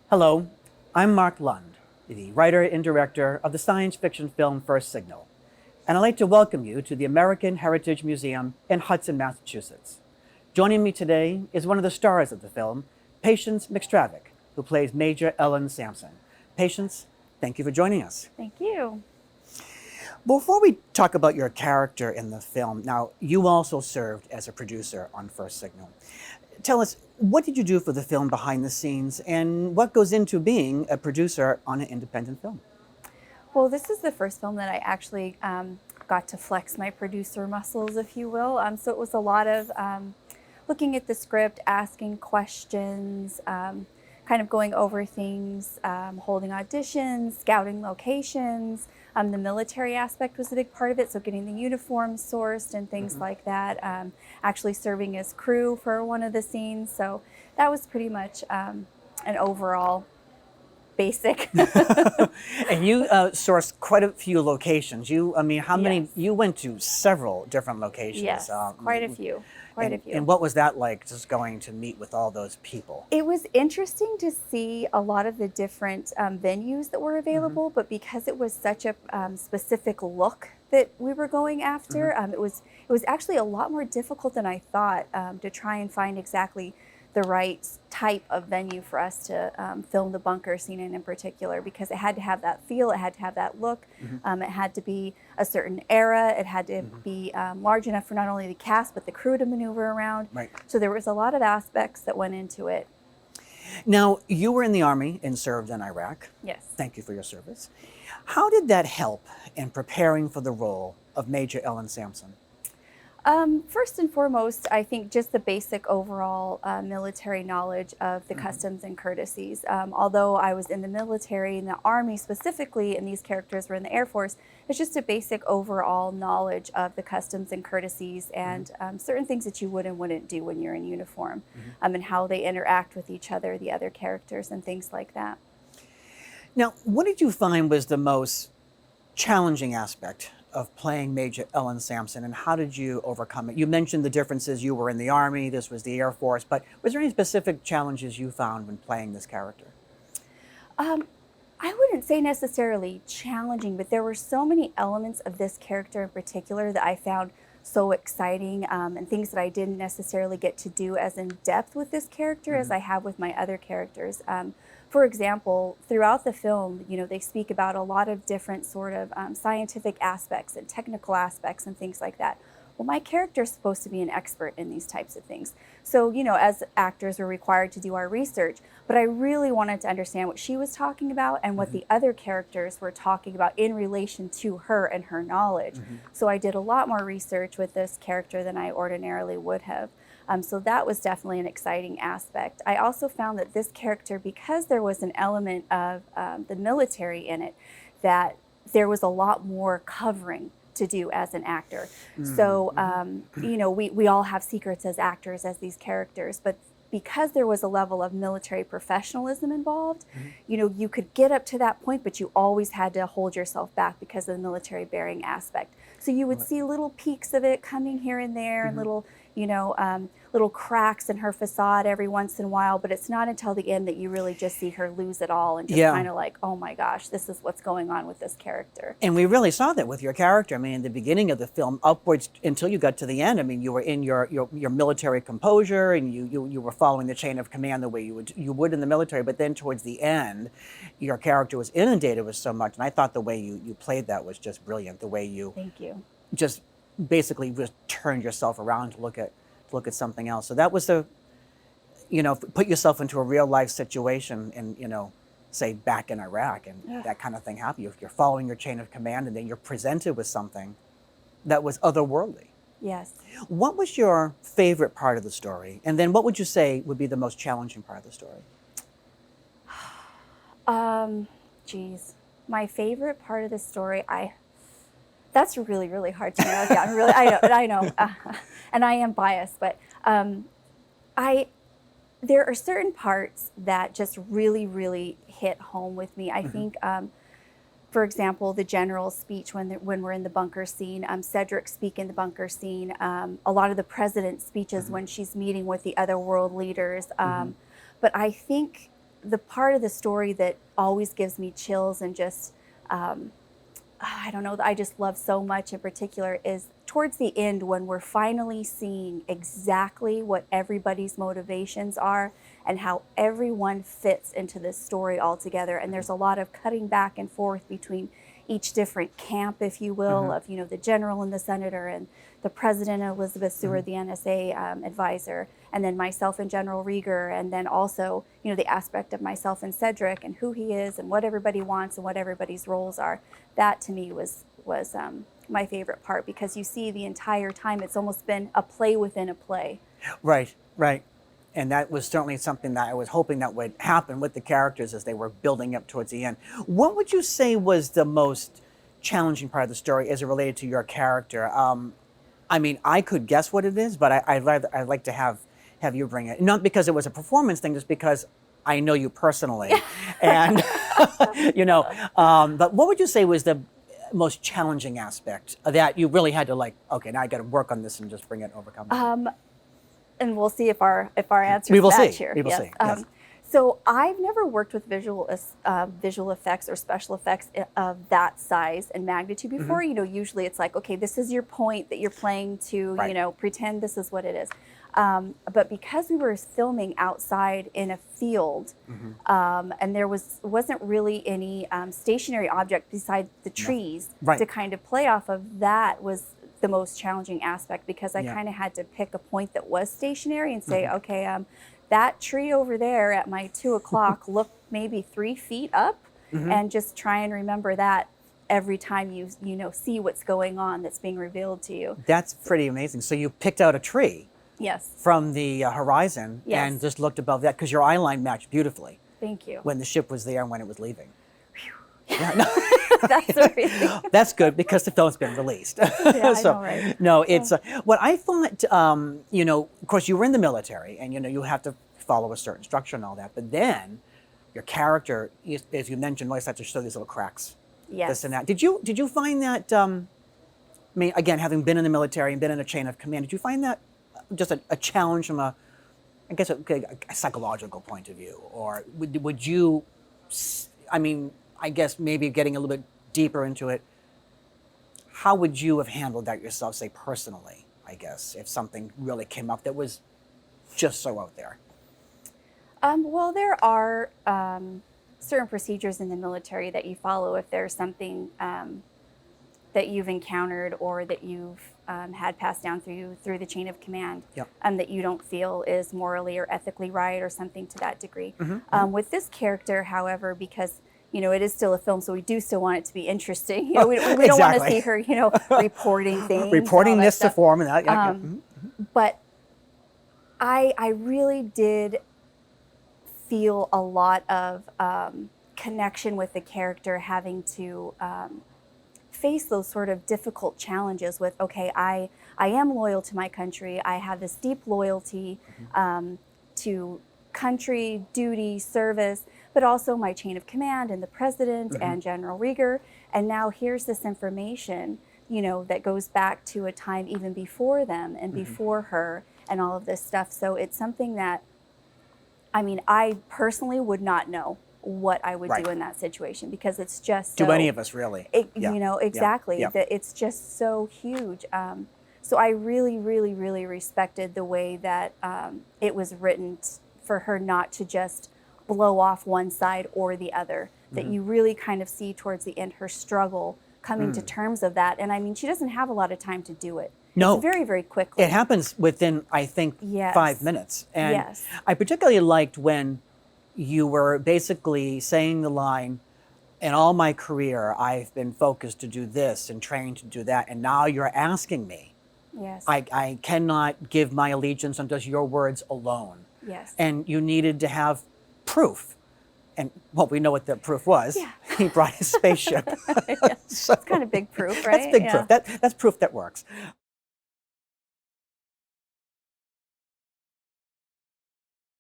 Hello, I'm Mark Lund, the writer and director of the science fiction film First Signal, and I'd like to welcome you to the American Heritage Museum in Hudson, Massachusetts. Joining me today is one of the stars of the film, Patience McStravick, who plays Major Ellen Sampson. Patience, thank you for joining us. Thank you. Before we talk about your character in the film, now you also served as a producer on First Signal. Tell us, what did you do for the film behind the scenes, and what goes into being a producer on an independent film? Well, this is the first film that I actually got to flex my producer muscles, if you will. So it was a lot of looking at the script, asking questions, kind of going over things, holding auditions, scouting locations. The military aspect was a big part of it, so getting the uniforms sourced and things like that. Actually serving as crew for one of the scenes, so that was pretty much an overall basic. And you sourced quite a few locations. How many? Yes. You went to several different locations. Yes, quite a few. Quite a few. And what was that like, just going to meet with all those people? It was interesting to see a lot of the different venues that were available, but because it was such a specific look that we were going after, it was actually a lot more difficult than I thought to try and find exactly the right type of venue for us to film the bunker scene in particular, because it had to have that feel, it had to have that look, it had to be a certain era, it had to be large enough for not only the cast but the crew to maneuver around. Right. So there was a lot of aspects that went into it. Now, you were in the Army and served in Iraq. Yes. Thank you for your service. How did that help in preparing for the role of Major Ellen Sampson? First and foremost, I think just the basic overall military knowledge of the customs and courtesies. Although I was in the military, in the Army specifically, and these characters were in the Air Force, it's just a basic overall knowledge of the customs and courtesies and certain things that you would and wouldn't do when you're in uniform, and how they interact with each other, the other characters, and things like that. Now, what did you find was the most challenging aspect of playing Major Ellen Sampson, and how did you overcome it? You mentioned the differences. You were in the Army, this was the Air Force, but was there any specific challenges you found when playing this character? I wouldn't say necessarily challenging, but there were so many elements of this character in particular that I found so exciting, and things that I didn't necessarily get to do as in depth with this character as I have with my other characters. For example, throughout the film, they speak about a lot of different sort of scientific aspects and technical aspects and things like that. Well, my character is supposed to be an expert in these types of things. So, as actors, we're required to do our research, but I really wanted to understand what she was talking about and what the other characters were talking about in relation to her and her knowledge. So I did a lot more research with this character than I ordinarily would have. So that was definitely an exciting aspect. I also found that this character, because there was an element of the military in it, that there was a lot more covering to do as an actor. So, we all have secrets as actors, as these characters, but because there was a level of military professionalism involved, you could get up to that point, but you always had to hold yourself back because of the military bearing aspect. So you would see little peaks of it coming here and there, and little cracks in her facade every once in a while, but it's not until the end that you really just see her lose it all and just kind of like, oh my gosh, this is what's going on with this character. And we really saw that with your character. I mean, in the beginning of the film, upwards until you got to the end, I mean, you were in your military composure, and you were following the chain of command the way you would in the military, but then towards the end, your character was inundated with so much, and I thought the way you played that was just brilliant, the way you Thank you. just basically just turned yourself around to look at something else. So that was put yourself into a real life situation, and say back in Iraq, and that kind of thing happened. You're following your chain of command, and then you're presented with something that was otherworldly. Yes. What was your favorite part of the story, and then what would you say would be the most challenging part of the story? My favorite part of the story, that's really, really hard to narrow down. Really, I know, and I am biased, but there are certain parts that just really, really hit home with me. I think, for example, the general's speech when we're in the bunker scene, Cedric's speak in the bunker scene, a lot of the president's speeches when she's meeting with the other world leaders. But I think the part of the story that always gives me chills and just, I don't know, I just love so much in particular is towards the end when we're finally seeing exactly what everybody's motivations are and how everyone fits into this story altogether. And there's a lot of cutting back and forth between each different camp, if you will, of, you know, the general and the senator and the president, Elizabeth Seward, the NSA advisor, and then myself and General Rieger, and then also, you know, the aspect of myself and Cedric and who he is and what everybody wants and what everybody's roles are. That to me was my favorite part, because you see the entire time it's almost been a play within a play. Right, right. And that was certainly something that I was hoping that would happen with the characters as they were building up towards the end. What would you say was the most challenging part of the story as it related to your character? I mean, I could guess what it is, but I'd like to have you bring it. Not because it was a performance thing, just because I know you personally. And, you know, but what would you say was the most challenging aspect that you really had to like, okay, now I got to work on this and just bring it, overcome it? And we'll see if our answers We will match see. here. We will see. Yes. So I've never worked with visual effects or special effects of that size and magnitude before. You know, usually it's like, okay, this is your point that you're playing to, Right. you know, pretend this is what it is. But because we were filming outside in a field, and there wasn't really any stationary object besides the trees Right. to kind of play off of, that was the most challenging aspect, because I kind of had to pick a point that was stationary and say, okay, that tree over there at my 2 o'clock looked maybe 3 feet up, and just try and remember that every time you know see what's going on that's being revealed to you. That's pretty amazing. So you picked out a tree Yes. from the horizon Yes. and just looked above that, because your eye line matched beautifully Thank you. when the ship was there and when it was leaving. Yeah, That's amazing. that's good, because the film's been released. Yeah, I know, right? No, it's what I thought. You know, of course, you were in the military, and you know you have to follow a certain structure and all that. But then, your character, as you mentioned, always had to show these little cracks, Yes. this and that. Did you find that? I mean, again, having been in the military and been in a chain of command, did you find that just a challenge from a psychological point of view, or would you? I mean, I guess maybe getting a little bit deeper into it, how would you have handled that yourself, say personally, I guess, if something really came up that was just so out there? Well, there are certain procedures in the military that you follow if there's something that you've encountered or that you've had passed down through the chain of command, Yep. that you don't feel is morally or ethically right or something to that degree. With this character, however, because you know, it is still a film, so we do still want it to be interesting. You know, we don't want to Exactly. see her, you know, reporting things. Reporting and all that this to stuff. form and that. Yeah. But I really did feel a lot of connection with the character, having to face those sort of difficult challenges with, okay, I am loyal to my country. I have this deep loyalty to country, duty, service, but also my chain of command and the president and General Rieger. And now here's this information, you know, that goes back to a time even before them and before her and all of this stuff. So it's something that, I mean, I personally would not know what I would do in that situation, because it's just so, Do any of us really? you know, exactly, Yeah. that it's just so huge. So I really, really, really respected the way that it was written for her not to just blow off one side or the other, that you really kind of see towards the end her struggle coming to terms of that. And I mean, she doesn't have a lot of time to do it. No. It's very, very quickly. It happens within, I think, Yes. 5 minutes. And Yes. I particularly liked when you were basically saying the line, in all my career, I've been focused to do this and trained to do that. And now you're asking me, Yes. I cannot give my allegiance on just your words alone. Yes. And you needed to have proof. And, well, we know what the proof was. Yeah. He brought his spaceship. So, It's kind of big proof, right? that's big Yeah. proof. That's proof that works.